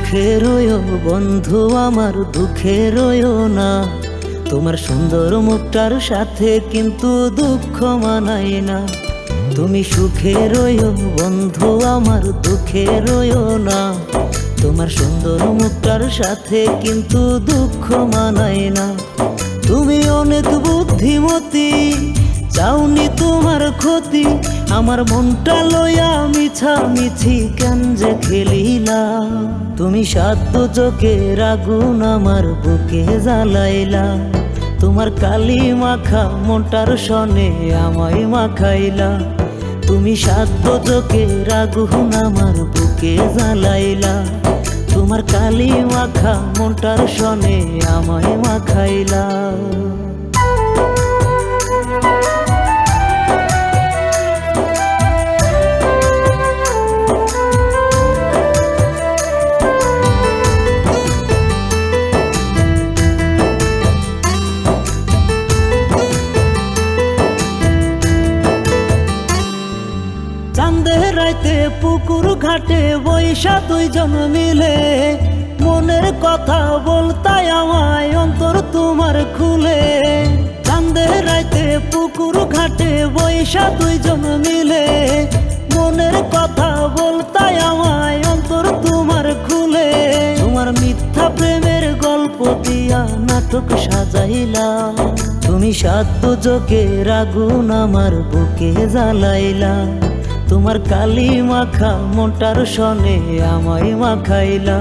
সুখে রয়ো বন্ধু আমার দুঃখে রয়ো না। তোমার সুন্দর মুখটার সাথে কিন্তু দুঃখ মানায় না। তুমি সুখে রয়ো বন্ধু আমার দুঃখে রয়ো না। তোমার সুন্দর মুখটার সাথে কিন্তু দুঃখ মানায় না। তুমি অনেক বুদ্ধিমতী, চাওনি তোমার ক্ষতি। আমার মনটা লইয়া মিছামিছি কেন যে খেলিলা। তুমি সাত চোখের আগুন আমার বুকে জ্বালাইলা। তোমার কালি মাখা মনটার সনে আমায় মাখাইলা। তুমি সাত চোখের আগুন আমার বুকে জ্বালাইলা। তোমার কালি মাখা মনটার সনে আমায় মাখাইলা। চাঁদের রাইতে পুকুর ঘাটে বৈশা দুইজন মিলে মনের কথা বলতাই আমায় অন্তর তোমার খুলে। চাঁদের রাইতে পুকুর ঘাটে বৈশা দুইজন মিলে মনের কথা বলতাই আমায় অন্তর তোমার খুলে। তোমার মিথ্যা প্রেমের গল্প দিয়া নাটক সাজাইলা। তুমি সাত চোখের আগুন আমার বুকে জ্বালাইলা। তোমার কালি মাখা মনটার সনে আমায় মাখাইলা।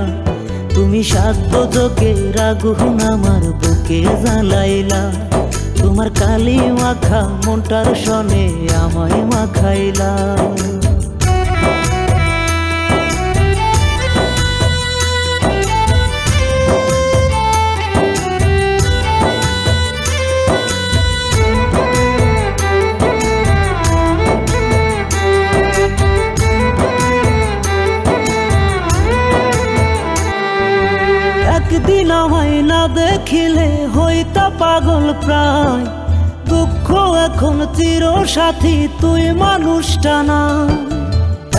তুমি সাত চোখের আগুন আমার বুকে জ্বালাইলা। তোমার কালি মাখা মনটার সনে আমায় মাখাইলা। একদিন আমায় না দেখিলে হইতা পাগল প্রায়। দুঃখ এখন চির সাথী তুই মানুষটা না।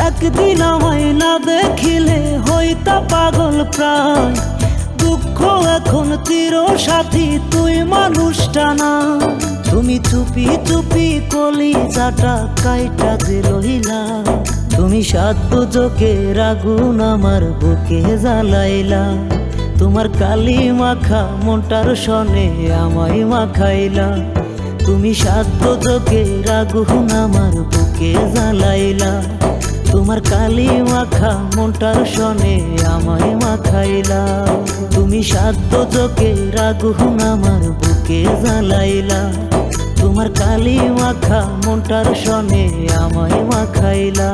একদিন আমায় না দেখিলে হইতা পাগল প্রায়। দুঃখ এখন চির সাথী তুই মানুষটা না। তুমি চুপি চুপি কলিজাটা কাইটা যে রহিলা। তুমি সাত চোখের আগুন আমার বুকে জ্বালাইলা। তোমার কালি মাখা মনটার সনে আমায় মাখাইলা। তুমি সাত চোখের আগুন আমার বুকে জ্বালাইলা। তোমার কালি মাখা মনটার সনে আমায় মাখাইলা। তুমি সাত চোখের আগুন আমার বুকে জ্বালাইলা। তোমার কালি মাখা মনটার সনে আমায় মাখাইলা।